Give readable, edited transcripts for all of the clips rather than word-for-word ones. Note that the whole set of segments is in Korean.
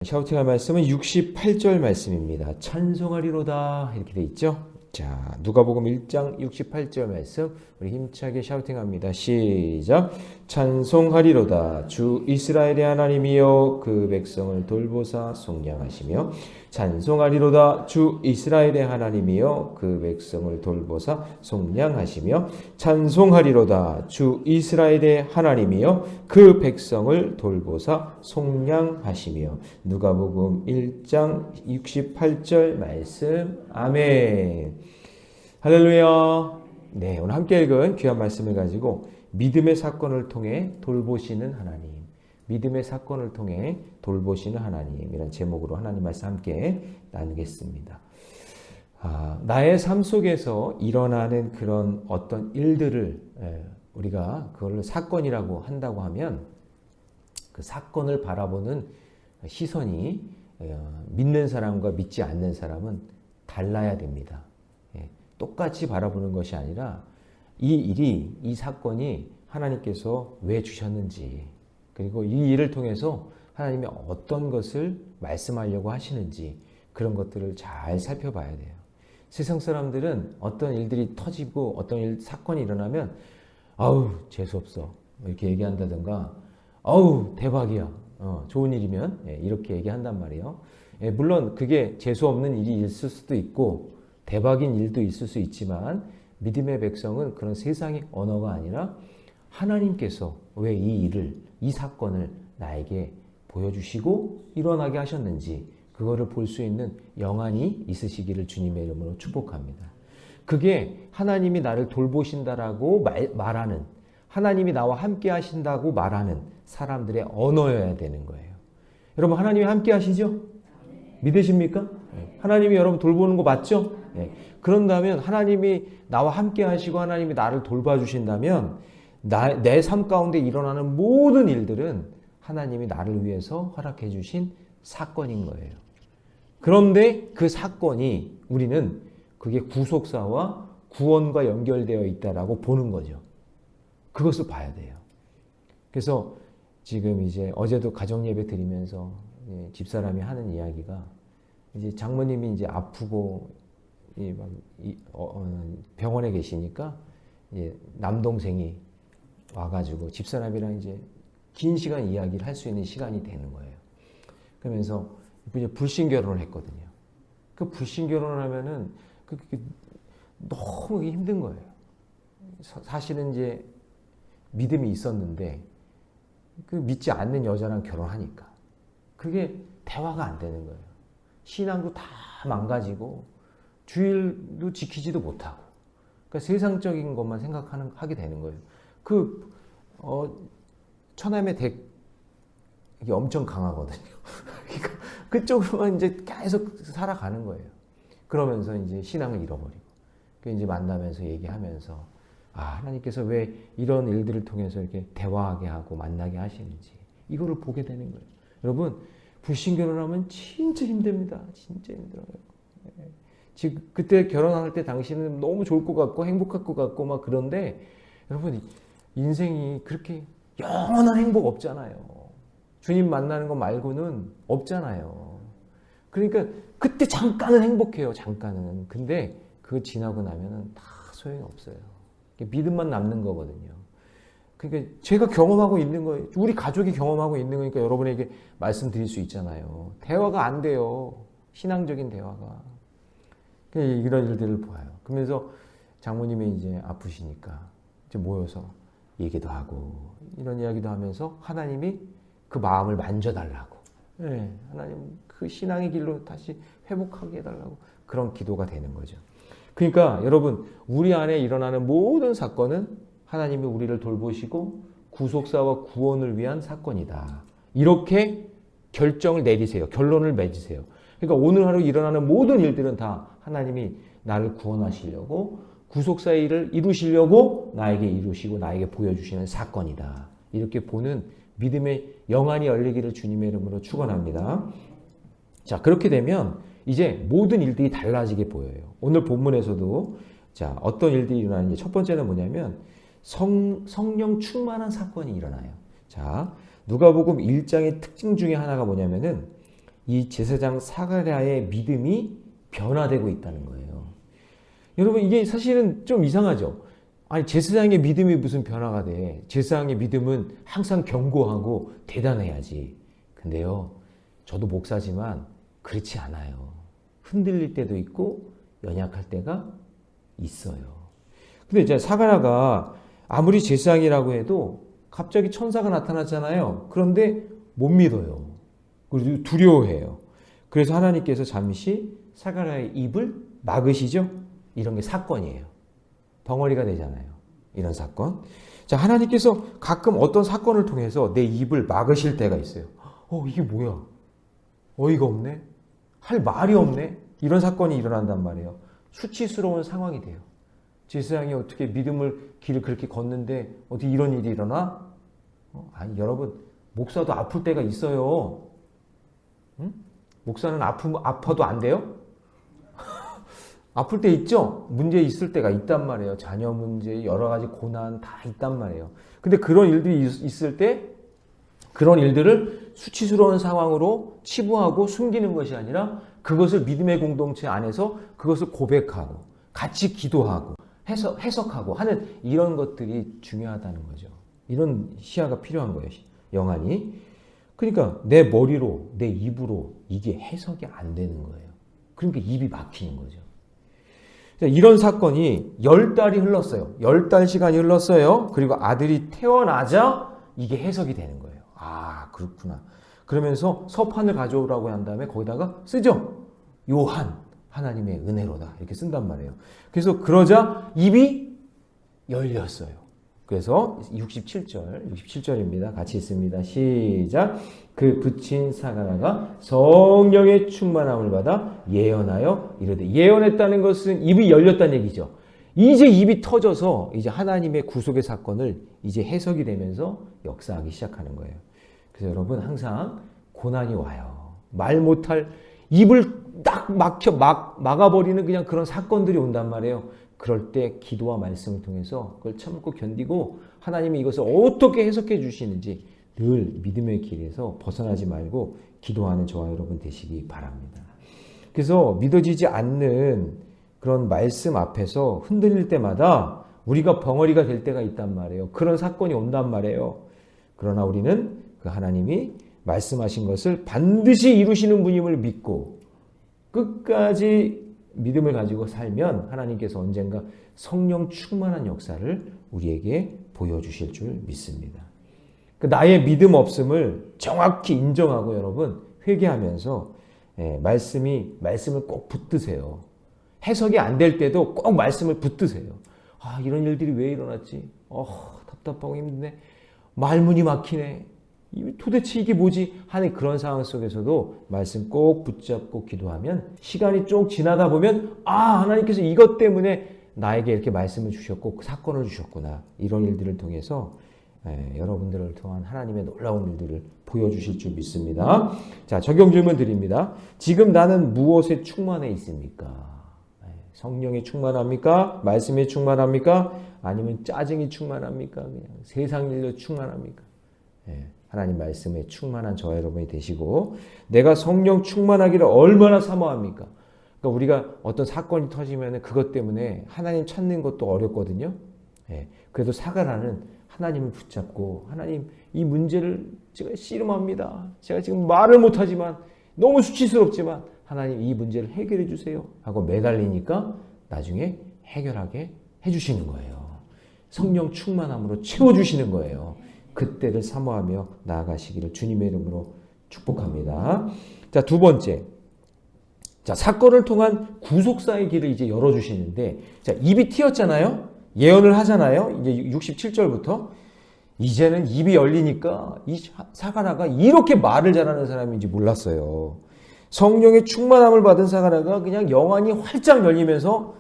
샤우팅할 말씀은 68절 말씀입니다. 찬송하리로다 이렇게 돼 있죠. 자, 누가복음 1장 68절 말씀 우리 힘차게 샤우팅합니다. 시작. 찬송하리로다 주 이스라엘의 하나님이여 그 백성을 돌보사 속량하시며 찬송하리로다 주 이스라엘의 하나님이여 그 백성을 돌보사 속량하시며 찬송하리로다 주 이스라엘의 하나님이여 그 백성을 돌보사 속량하시며 누가복음 1장 68절 말씀 아멘. 할렐루야. 네, 오늘 함께 읽은 귀한 말씀을 가지고 믿음의 사건을 통해 돌보시는 하나님, 믿음의 사건을 통해 돌보시는 하나님 이런 제목으로 하나님 말씀 함께 나누겠습니다. 나의 삶 속에서 일어나는 그런 어떤 일들을 우리가 그걸 사건이라고 한다고 하면 그 사건을 바라보는 시선이 믿는 사람과 믿지 않는 사람은 달라야 됩니다. 똑같이 바라보는 것이 아니라 이 일이, 이 사건이 하나님께서 왜 주셨는지, 그리고 이 일을 통해서 하나님이 어떤 것을 말씀하려고 하시는지 그런 것들을 잘 살펴봐야 돼요. 세상 사람들은 어떤 일들이 터지고 어떤 사건이 일어나면 아우 재수없어 이렇게 얘기한다든가 아우 대박이야 좋은 일이면 이렇게 얘기한단 말이에요. 물론 그게 재수없는 일이 있을 수도 있고 대박인 일도 있을 수 있지만 믿음의 백성은 그런 세상의 언어가 아니라 하나님께서 왜 이 일을, 이 사건을 나에게 보여주시고 일어나게 하셨는지 그거를 볼 수 있는 영안이 있으시기를 주님의 이름으로 축복합니다. 그게 하나님이 나를 돌보신다라고 말하는, 하나님이 나와 함께 하신다고 말하는 사람들의 언어여야 되는 거예요. 여러분 하나님이 함께 하시죠? 믿으십니까? 하나님이 여러분 돌보는 거 맞죠? 그런다면 하나님이 나와 함께 하시고 하나님이 나를 돌봐주신다면 내 삶 가운데 일어나는 모든 일들은 하나님이 나를 위해서 허락해 주신 사건인 거예요. 그런데 그 사건이 우리는 그게 구속사와 구원과 연결되어 있다라고 보는 거죠. 그것을 봐야 돼요. 그래서 지금 이제 어제도 가정예배 드리면서 집사람이 하는 이야기가 이제 장모님이 이제 아프고 병원에 계시니까 이제 남동생이 와가지고 집사람이랑 이제 긴 시간 이야기를 할 수 있는 시간이 되는 거예요. 그러면서 이제 불신 결혼을 했거든요. 그 불신 결혼을 하면은 너무 힘든 거예요. 사실은 이제 믿음이 있었는데 그 믿지 않는 여자랑 결혼하니까 그게 대화가 안 되는 거예요. 신앙도 다 망가지고 주일도 지키지도 못하고 그러니까 세상적인 것만 하게 되는 거예요. 처남의 덱이 엄청 강하거든요. 그러니까 그쪽으로만 이제 계속 살아가는 거예요. 그러면서 이제 신앙을 잃어버리고 이제 만나면서 얘기하면서 하나님께서 왜 이런 일들을 통해서 이렇게 대화하게 하고 만나게 하시는지 이거를 보게 되는 거예요. 여러분 불신 결혼하면 진짜 힘듭니다. 진짜 힘들어요. 지금 그때 결혼할 때 당신은 너무 좋을 것 같고 행복할 것 같고 막 그런데 여러분 인생이 그렇게 영원한 행복 없잖아요. 주님 만나는 거 말고는 없잖아요. 그러니까 그때 잠깐은 행복해요. 잠깐은. 근데 그거 지나고 나면은 다 소용이 없어요. 믿음만 남는 거거든요. 그러니까 제가 경험하고 있는 거예요. 우리 가족이 경험하고 있는 거니까 여러분에게 말씀드릴 수 있잖아요. 대화가 안 돼요. 신앙적인 대화가. 이런 일들을 보아요. 그러면서 장모님이 이제 아프시니까 이제 모여서 얘기도 하고 이런 이야기도 하면서 하나님이 그 마음을 만져달라고. 하나님 그 신앙의 길로 다시 회복하게 해달라고 그런 기도가 되는 거죠. 그러니까 여러분 우리 안에 일어나는 모든 사건은 하나님이 우리를 돌보시고 구속사와 구원을 위한 사건이다. 이렇게 결정을 내리세요. 결론을 맺으세요. 그러니까 오늘 하루 일어나는 모든 일들은 다 하나님이 나를 구원하시려고 구속사의 일을 이루시려고 나에게 이루시고 나에게 보여주시는 사건이다. 이렇게 보는 믿음의 영안이 열리기를 주님의 이름으로 축원합니다. 자, 그렇게 되면 이제 모든 일들이 달라지게 보여요. 오늘 본문에서도 자, 어떤 일들이 일어나는지 첫 번째는 뭐냐면 성령 충만한 사건이 일어나요. 자, 누가복음 1장의 특징 중에 하나가 뭐냐면은 이 제사장 사가랴의 믿음이 변화되고 있다는 거예요. 여러분 이게 사실은 좀 이상하죠. 아니 제사장의 믿음이 무슨 변화가 돼. 제사장의 믿음은 항상 견고하고 대단해야지. 근데요. 저도 목사지만 그렇지 않아요. 흔들릴 때도 있고 연약할 때가 있어요. 근데 이제 사가랴가 아무리 제사장이라고 해도 갑자기 천사가 나타났잖아요. 그런데 못 믿어요. 그리고 두려워해요. 그래서 하나님께서 잠시 사가랴의 입을 막으시죠. 이런 게 사건이에요. 벙어리가 되잖아요. 이런 사건. 자, 하나님께서 가끔 어떤 사건을 통해서 내 입을 막으실 때가 있어요. 이게 뭐야? 어이가 없네? 할 말이 없네? 이런 사건이 일어난단 말이에요. 수치스러운 상황이 돼요. 제사장이 어떻게 믿음을 길을 그렇게 걷는데 어떻게 이런 일이 일어나? 아니 여러분 목사도 아플 때가 있어요. 응? 목사는 아파도 안 돼요? 아플 때 있죠? 문제 있을 때가 있단 말이에요. 자녀 문제, 여러 가지 고난 다 있단 말이에요. 근데 그런 일들이 있을 때 그런 일들을 수치스러운 상황으로 치부하고 숨기는 것이 아니라 그것을 믿음의 공동체 안에서 그것을 고백하고 같이 기도하고 해석하고 하는 이런 것들이 중요하다는 거죠. 이런 시야가 필요한 거예요. 영안이. 그러니까 내 머리로 내 입으로 이게 해석이 안 되는 거예요. 그러니까 입이 막히는 거죠. 이런 사건이 10달이 흘렀어요. 10달 시간이 흘렀어요. 그리고 아들이 태어나자 이게 해석이 되는 거예요. 아 그렇구나. 그러면서 서판을 가져오라고 한 다음에 거기다가 쓰죠. 요한 하나님의 은혜로다 이렇게 쓴단 말이에요. 그래서 그러자 입이 열렸어요. 그래서 67절입니다. 같이 있습니다. 시작. 그 붙인 사가랴가 성령의 충만함을 받아 예언하여 이르되, 예언했다는 것은 입이 열렸다는 얘기죠. 이제 입이 터져서 이제 하나님의 구속의 사건을 이제 해석이 되면서 역사하기 시작하는 거예요. 그래서 여러분 항상 고난이 와요. 말 못할 입을 딱 막아버리는 그냥 그런 사건들이 온단 말이에요. 그럴 때 기도와 말씀을 통해서 그걸 참고 견디고 하나님이 이것을 어떻게 해석해 주시는지 늘 믿음의 길에서 벗어나지 말고 기도하는 저와 여러분 되시기 바랍니다. 그래서 믿어지지 않는 그런 말씀 앞에서 흔들릴 때마다 우리가 벙어리가 될 때가 있단 말이에요. 그런 사건이 온단 말이에요. 그러나 우리는 그 하나님이 말씀하신 것을 반드시 이루시는 분임을 믿고 끝까지 믿음을 가지고 살면 하나님께서 언젠가 성령 충만한 역사를 우리에게 보여주실 줄 믿습니다. 나의 믿음 없음을 정확히 인정하고 여러분 회개하면서 말씀을 꼭 붙드세요. 해석이 안 될 때도 꼭 말씀을 붙드세요. 아 이런 일들이 왜 일어났지? 답답하고 힘드네. 말문이 막히네. 도대체 이게 뭐지? 하는 그런 상황 속에서도 말씀 꼭 붙잡고 기도하면 시간이 쭉 지나다 보면 하나님께서 이것 때문에 나에게 이렇게 말씀을 주셨고 사건을 주셨구나. 이런 일들을 통해서 여러분들을 통한 하나님의 놀라운 일들을 보여주실 줄 믿습니다. 자, 적용 질문 드립니다. 지금 나는 무엇에 충만해 있습니까? 성령이 충만합니까? 말씀이 충만합니까? 아니면 짜증이 충만합니까? 그냥 세상 일로 충만합니까? 하나님 말씀에 충만한 저와 여러분이 되시고 내가 성령 충만하기를 얼마나 사모합니까? 그러니까 우리가 어떤 사건이 터지면 그것 때문에 하나님 찾는 것도 어렵거든요. 그래도 사가랴는 하나님을 붙잡고 하나님 이 문제를 제가 씨름합니다. 제가 지금 말을 못하지만 너무 수치스럽지만 하나님 이 문제를 해결해 주세요 하고 매달리니까 나중에 해결하게 해주시는 거예요. 성령 충만함으로 채워주시는 거예요. 그때를 사모하며 나아가시기를 주님의 이름으로 축복합니다. 자, 두 번째. 자, 사건을 통한 구속사의 길을 이제 열어주시는데, 자, 입이 튀었잖아요? 예언을 하잖아요? 이제 67절부터. 이제는 입이 열리니까 이 사가랴가 이렇게 말을 잘하는 사람인지 몰랐어요. 성령의 충만함을 받은 사가랴가 그냥 영안이 활짝 열리면서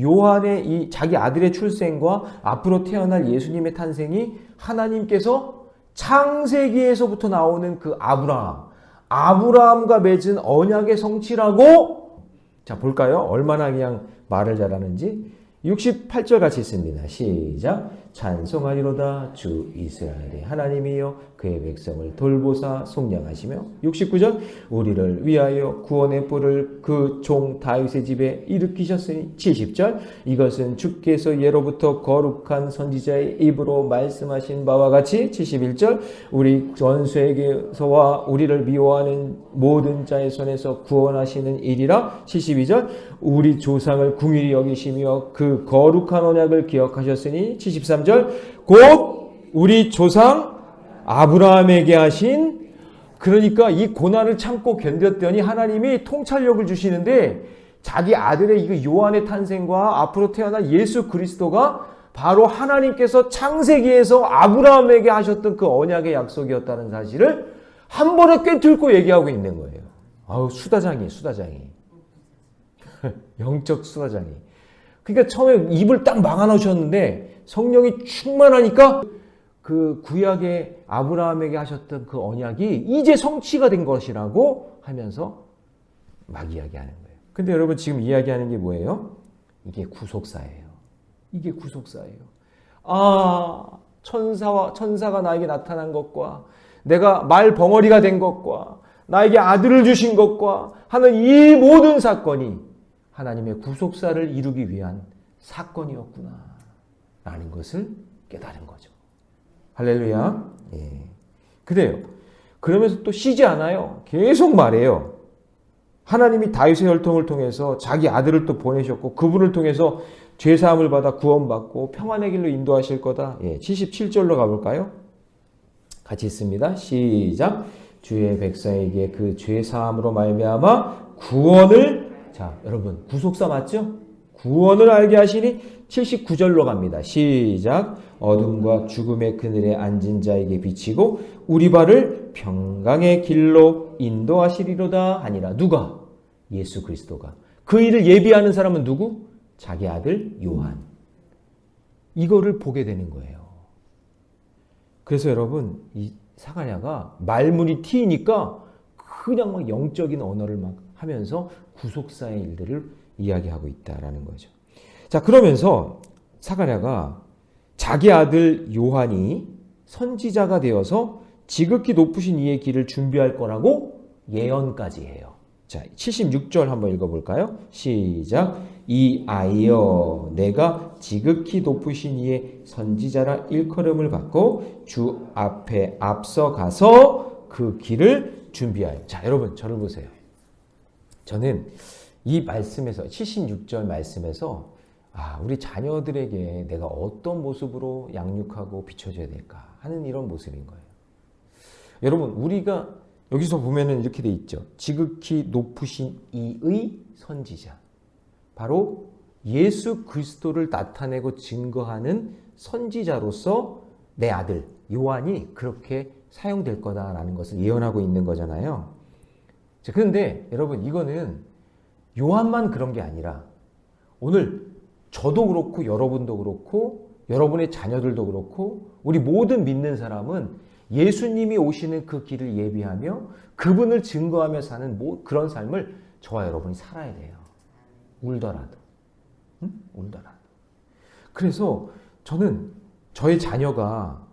요한의 이 자기 아들의 출생과 앞으로 태어날 예수님의 탄생이 하나님께서 창세기에서부터 나오는 그 아브라함과 맺은 언약의 성취라고 자 볼까요? 얼마나 그냥 말을 잘하는지 68절 같이 있습니다. 시작. 찬송하리로다 주 이스라엘의 하나님이여 그의 백성을 돌보사 속량하시며 69절 우리를 위하여 구원의 뿔을 그 종 다윗의 집에 일으키셨으니 70절 이것은 주께서 예로부터 거룩한 선지자의 입으로 말씀하신 바와 같이 71절 우리 원수에게서와 우리를 미워하는 모든 자의 손에서 구원하시는 일이라 72절 우리 조상을 긍휼히 여기시며 그 거룩한 언약을 기억하셨으니 73절 곧 우리 조상 아브라함에게 하신 그러니까 이 고난을 참고 견뎠더니 하나님이 통찰력을 주시는데 자기 아들의 이 요한의 탄생과 앞으로 태어날 예수 그리스도가 바로 하나님께서 창세기에서 아브라함에게 하셨던 그 언약의 약속이었다는 사실을 한 번에 꿰뚫고 얘기하고 있는 거예요. 아우 수다장이 영적 수다장이. 그러니까 처음에 입을 딱 막아놓으셨는데 성령이 충만하니까 그 구약의 아브라함에게 하셨던 그 언약이 이제 성취가 된 것이라고 하면서 막 이야기하는 거예요. 근데 여러분 지금 이야기하는 게 뭐예요? 이게 구속사예요. 이게 구속사예요. 아, 천사가 나에게 나타난 것과 내가 말 벙어리가 된 것과 나에게 아들을 주신 것과 하는 이 모든 사건이 하나님의 구속사를 이루기 위한 사건이었구나 라는 것을 깨달은 거죠. 할렐루야. 예. 그래요. 그러면서 또 쉬지 않아요. 계속 말해요. 하나님이 다윗의 혈통을 통해서 자기 아들을 또 보내셨고 그분을 통해서 죄사함을 받아 구원받고 평안의 길로 인도하실 거다. 예. 77절로 가볼까요? 같이 있습니다. 시작. 주의 백성에게 그 죄사함으로 말미암아 구원을 자 여러분 구속사 맞죠? 구원을 알게 하시니 79절로 갑니다. 시작. 어둠과 죽음의 그늘에 앉은 자에게 비치고 우리 발을 평강의 길로 인도하시리로다 하니라. 누가? 예수 그리스도가. 그 일을 예비하는 사람은 누구? 자기 아들 요한. 이거를 보게 되는 거예요. 그래서 여러분 이 사가랴가 말문이 튀니까 그냥 막 영적인 언어를 막 하면서 구속사의 일들을 이야기하고 있다라는 거죠. 자 그러면서 사가랴가 자기 아들 요한이 선지자가 되어서 지극히 높으신 이의 길을 준비할 거라고 예언까지 해요. 자, 76절 한번 읽어볼까요? 시작. 이 아이여 내가 지극히 높으신 이의 선지자라 일컬음을 받고 주 앞에 앞서가서 그 길을 준비하여. 자 여러분 저를 보세요. 저는 이 말씀에서 76절 말씀에서 우리 자녀들에게 내가 어떤 모습으로 양육하고 비춰줘야 될까 하는 이런 모습인 거예요. 여러분 우리가 여기서 보면은 이렇게 돼 있죠. 지극히 높으신 이의 선지자. 바로 예수 그리스도를 나타내고 증거하는 선지자로서 내 아들 요한이 그렇게 사용될 거다라는 것을 예언하고 있는 거잖아요. 자, 그런데 여러분 이거는 요한만 그런 게 아니라 오늘 저도 그렇고 여러분도 그렇고 여러분의 자녀들도 그렇고 우리 모든 믿는 사람은 예수님이 오시는 그 길을 예비하며 그분을 증거하며 사는 그런 삶을 저와 여러분이 살아야 돼요. 울더라도. 응? 울더라도. 그래서 저는 저의 자녀가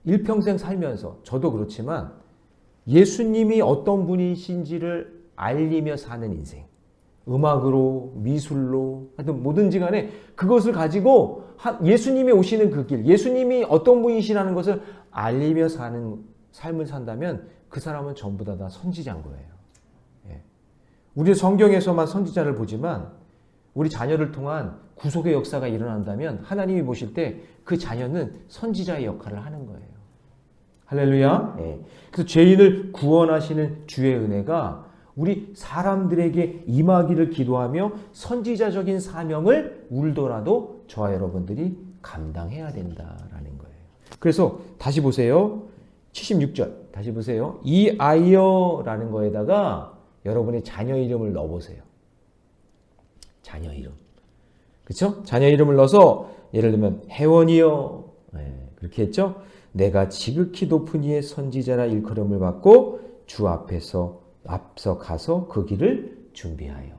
일평생 살면서 저도 그렇지만 예수님이 어떤 분이신지를 알리며 사는 인생. 음악으로, 미술로, 하여튼 뭐든지 간에 그것을 가지고 예수님이 오시는 그 길, 예수님이 어떤 분이시라는 것을 알리며 사는 삶을 산다면 그 사람은 전부 다 선지자인 거예요. 예. 우리 성경에서만 선지자를 보지만 우리 자녀를 통한 구속의 역사가 일어난다면 하나님이 보실 때 그 자녀는 선지자의 역할을 하는 거예요. 할렐루야. 예. 그래서 죄인을 구원하시는 주의 은혜가 우리 사람들에게 임하기를 기도하며 선지자적인 사명을 울더라도 저와 여러분들이 감당해야 된다라는 거예요. 그래서 다시 보세요. 76절 다시 보세요. 이 아이여라는 거에다가 여러분의 자녀 이름을 넣어보세요. 자녀 이름. 그렇죠? 자녀 이름을 넣어서 예를 들면 혜원이여 그렇게 했죠? 내가 지극히 높은 이의 선지자라 일컬음을 받고 주 앞에서 앞서 가서 그 길을 준비하여.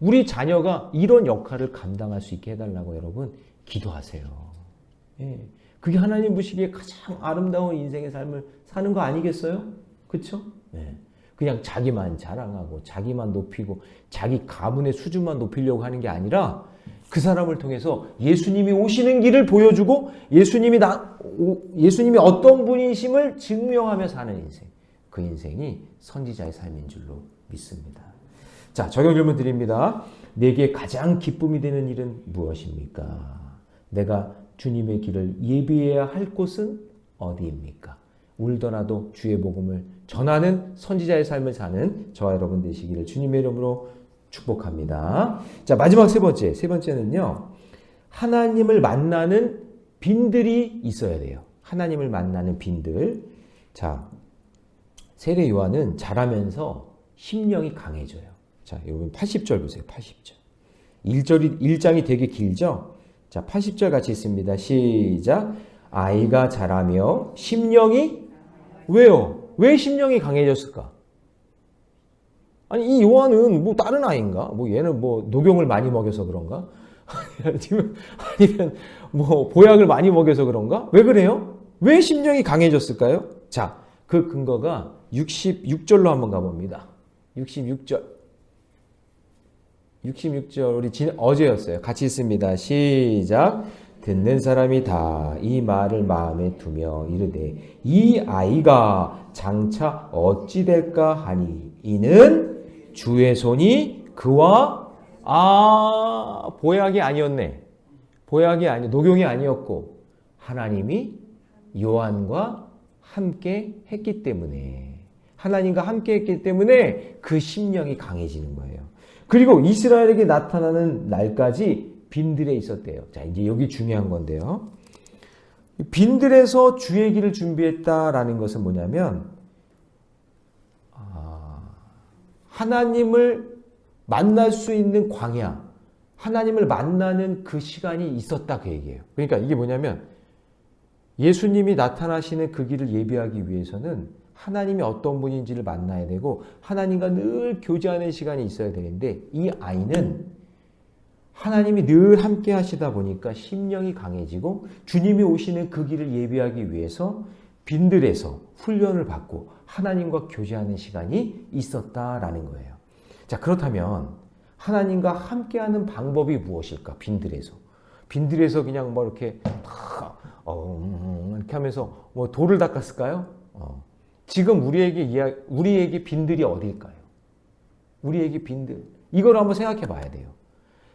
우리 자녀가 이런 역할을 감당할 수 있게 해달라고 여러분 기도하세요. 예. 그게 하나님 보시기에 가장 아름다운 인생의 삶을 사는 거 아니겠어요? 그렇죠? 네. 그냥 자기만 자랑하고 자기만 높이고 자기 가문의 수준만 높이려고 하는 게 아니라 그 사람을 통해서 예수님이 오시는 길을 보여주고 예수님이 어떤 분이심을 증명하며 사는 인생. 그 인생이 선지자의 삶인 줄로 믿습니다. 자, 적용 질문 드립니다. 내게 가장 기쁨이 되는 일은 무엇입니까? 내가 주님의 길을 예비해야 할 곳은 어디입니까? 울더라도 주의 복음을 전하는 선지자의 삶을 사는 저와 여러분 되시기를 주님의 이름으로 축복합니다. 자, 마지막 세 번째는요. 하나님을 만나는 빈들이 있어야 돼요. 하나님을 만나는 빈들. 자, 세례 요한은 자라면서 심령이 강해져요. 자, 여러분 80절 보세요. 80절. 1장이 되게 길죠? 자, 80절 같이 있습니다. 시작. 아이가 자라며 심령이 왜요? 왜 심령이 강해졌을까? 아니, 이 요한은 뭐 다른 아이인가? 뭐 얘는 뭐 녹용을 많이 먹여서 그런가? 아니면 뭐 보약을 많이 먹여서 그런가? 왜 그래요? 왜 심령이 강해졌을까요? 자, 그 근거가 66절로 한번 가봅니다. 66절. 우리 어제였어요. 같이 있습니다. 시작. 듣는 사람이 다 이 말을 마음에 두며 이르되 이 아이가 장차 어찌 될까 하니 이는 주의 손이 그와 보약이 아니었네. 녹용이 아니었고 하나님이 요한과 함께 했기 때문에 하나님과 함께 했기 때문에 그 심령이 강해지는 거예요. 그리고 이스라엘에게 나타나는 날까지 빈들에 있었대요. 자, 이제 여기 중요한 건데요. 빈들에서 주의 길을 준비했다라는 것은 뭐냐면 하나님을 만날 수 있는 광야, 하나님을 만나는 그 시간이 있었다 그 얘기예요. 그러니까 이게 뭐냐면 예수님이 나타나시는 그 길을 예비하기 위해서는 하나님이 어떤 분인지를 만나야 되고 하나님과 늘 교제하는 시간이 있어야 되는데 이 아이는 하나님이 늘 함께 하시다 보니까 심령이 강해지고 주님이 오시는 그 길을 예비하기 위해서 빈들에서 훈련을 받고 하나님과 교제하는 시간이 있었다라는 거예요. 자, 그렇다면 하나님과 함께하는 방법이 무엇일까? 빈들에서 그냥 뭐 이렇게 이렇게 하면서 뭐 돌을 닦았을까요? 지금 우리에게 빈들이 어디일까요? 우리에게 빈들. 이걸 한번 생각해 봐야 돼요.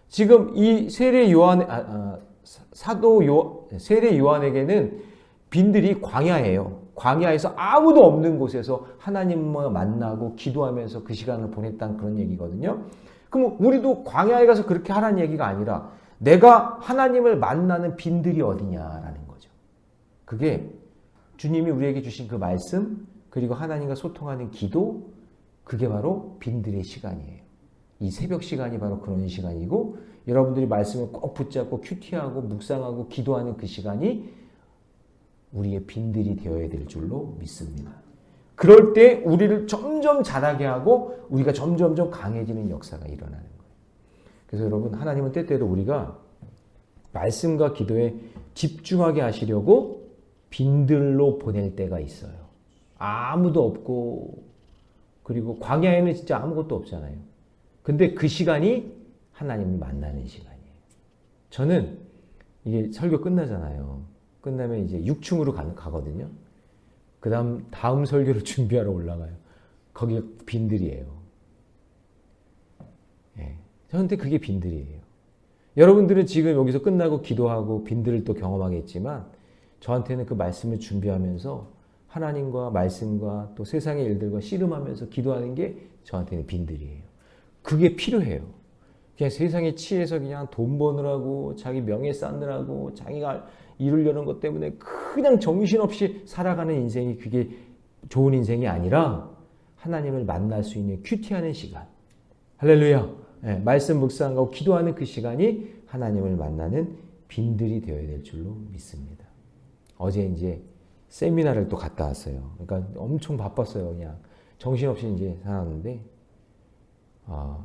지금 이 세례 요한에게는 빈들이 광야예요. 광야에서 아무도 없는 곳에서 하나님과 만나고 기도하면서 그 시간을 보냈다는 그런 얘기거든요. 그럼 우리도 광야에 가서 그렇게 하라는 얘기가 아니라 내가 하나님을 만나는 빈들이 어디냐라는 거죠. 그게 주님이 우리에게 주신 그 말씀 그리고 하나님과 소통하는 기도 그게 바로 빈들의 시간이에요. 이 새벽 시간이 바로 그런 시간이고 여러분들이 말씀을 꼭 붙잡고 큐티하고 묵상하고 기도하는 그 시간이 우리의 빈들이 되어야 될 줄로 믿습니다. 그럴 때 우리를 점점 자라게 하고 우리가 점점점 강해지는 역사가 일어나는 거예요. 그래서 여러분 하나님은 때때로 우리가 말씀과 기도에 집중하게 하시려고 빈들로 보낼 때가 있어요. 아무도 없고 그리고 광야에는 진짜 아무것도 없잖아요. 근데 그 시간이 하나님을 만나는 시간이에요. 저는 이게 설교 끝나잖아요. 끝나면 이제 6층으로 가거든요. 그 다음 설교를 준비하러 올라가요. 거기가 빈들이에요. 예. 저한테 그게 빈들이에요. 여러분들은 지금 여기서 끝나고 기도하고 빈들을 또 경험하겠지만 저한테는 그 말씀을 준비하면서 하나님과 말씀과 또 세상의 일들과 씨름하면서 기도하는 게 저한테는 빈들이에요. 그게 필요해요. 그냥 세상에 치여서 그냥 돈 버느라고 자기 명예 쌓느라고 자기가 이루려는 것 때문에 그냥 정신없이 살아가는 인생이 그게 좋은 인생이 아니라 하나님을 만날 수 있는 큐티하는 시간. 할렐루야. 네, 말씀 묵상하고 기도하는 그 시간이 하나님을 만나는 빈들이 되어야 될 줄로 믿습니다. 어제 이제 세미나를 또 갔다 왔어요. 그러니까 엄청 바빴어요. 그냥 정신없이 이제 살았는데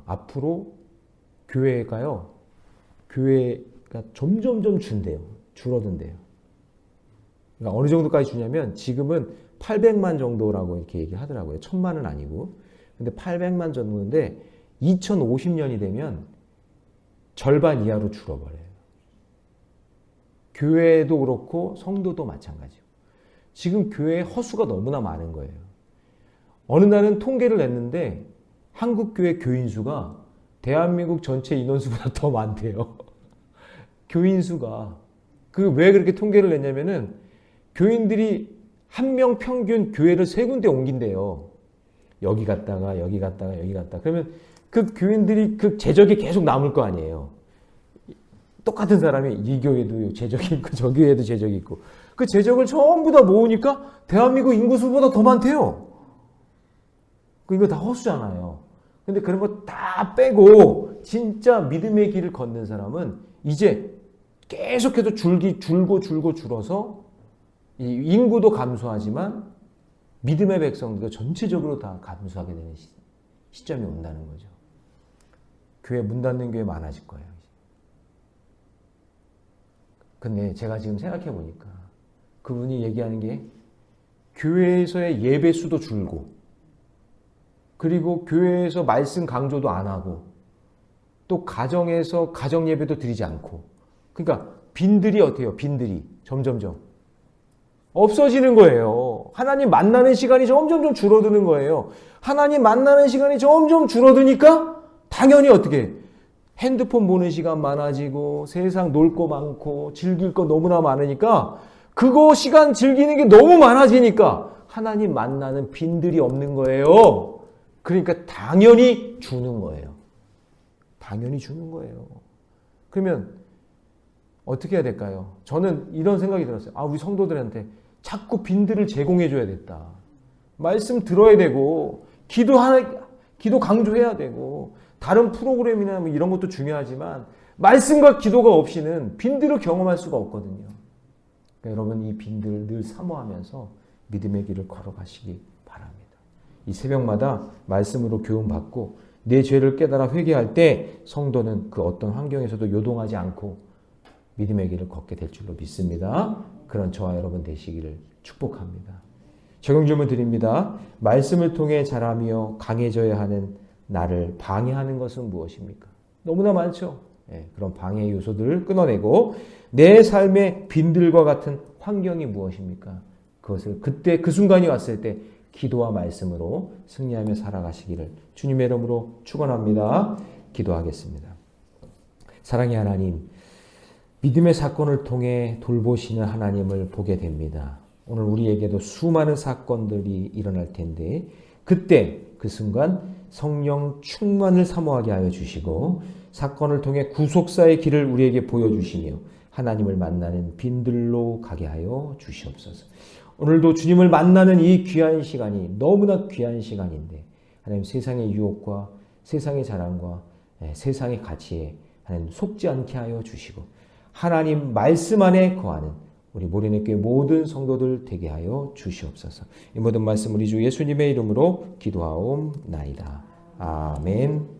앞으로 교회가 점점점 줄어든대요. 그러니까 어느 정도까지 주냐면 지금은 800만 정도라고 이렇게 얘기하더라고요. 1000만은 아니고. 근데 800만 정도인데 2050년이 되면 절반 이하로 줄어버려요. 교회도 그렇고 성도도 마찬가지고. 지금 교회에 허수가 너무나 많은 거예요. 어느 날은 통계를 냈는데 한국 교회 교인 수가 대한민국 전체 인원수보다 더 많대요. 교인 수가. 왜 그렇게 통계를 냈냐면은 교인들이 한 명 평균 교회를 3군데 옮긴대요. 여기 갔다가 여기 갔다가 여기 갔다가. 그러면 그 교인들이 그 재적이 계속 남을 거 아니에요. 똑같은 사람이 이 교회도 재적이 있고 저 교회도 재적이 있고 그 재적을 전부 다 모으니까 대한민국 인구수보다 더 많대요. 이거 다 허수잖아요. 근데 그런 거 다 빼고 진짜 믿음의 길을 걷는 사람은 이제 계속해서 줄고 줄어서 이 인구도 감소하지만 믿음의 백성들도 전체적으로 다 감소하게 되는 시점이 온다는 거죠. 교회 문 닫는 교회 많아질 거예요. 근데 제가 지금 생각해 보니까 그분이 얘기하는 게 교회에서의 예배 수도 줄고 그리고 교회에서 말씀 강조도 안 하고 또 가정에서 가정 예배도 드리지 않고 그러니까 빈들이 어때요? 빈들이 점점점 없어지는 거예요. 하나님 만나는 시간이 점점점 줄어드는 거예요. 하나님 만나는 시간이 점점 줄어드니까 당연히 어떻게 핸드폰 보는 시간 많아지고 세상 놀 거 많고 즐길 거 너무나 많으니까 그거 시간 즐기는 게 너무 많아지니까 하나님 만나는 빈들이 없는 거예요. 그러니까 당연히 주는 거예요. 당연히 주는 거예요. 그러면 어떻게 해야 될까요? 저는 이런 생각이 들었어요. 우리 성도들한테 자꾸 빈들을 제공해줘야겠다. 말씀 들어야 되고 기도 강조해야 되고 다른 프로그램이나 이런 것도 중요하지만 말씀과 기도가 없이는 빈들을 경험할 수가 없거든요. 그러니까 여러분 이 빈들을 늘 사모하면서 믿음의 길을 걸어가시기 바랍니다. 이 새벽마다 말씀으로 교훈받고 내 죄를 깨달아 회개할 때 성도는 그 어떤 환경에서도 요동하지 않고 믿음의 길을 걷게 될 줄로 믿습니다. 그런 저와 여러분 되시기를 축복합니다. 적용 질문 드립니다. 말씀을 통해 자라며 강해져야 하는 나를 방해하는 것은 무엇입니까? 너무나 많죠. 그런 방해 요소들을 끊어내고 내 삶의 빈들과 같은 환경이 무엇입니까? 그것을 그때 그 순간이 왔을 때 기도와 말씀으로 승리하며 살아가시기를 주님의 이름으로 축원합니다. 기도하겠습니다. 사랑의 하나님, 믿음의 사건을 통해 돌보시는 하나님을 보게 됩니다. 오늘 우리에게도 수많은 사건들이 일어날 텐데 그때 그 순간 성령 충만을 사모하게 하여 주시고 사건을 통해 구속사의 길을 우리에게 보여주시며 하나님을 만나는 빈들로 가게 하여 주시옵소서. 오늘도 주님을 만나는 이 귀한 시간이 너무나 귀한 시간인데 하나님 세상의 유혹과 세상의 자랑과 세상의 가치에 하나님 속지 않게 하여 주시고 하나님 말씀 안에 거하는 우리 모래내교회 모든 성도들 되게 하여 주시옵소서. 이 모든 말씀 우리 주 예수님의 이름으로 기도하옵나이다. 아멘.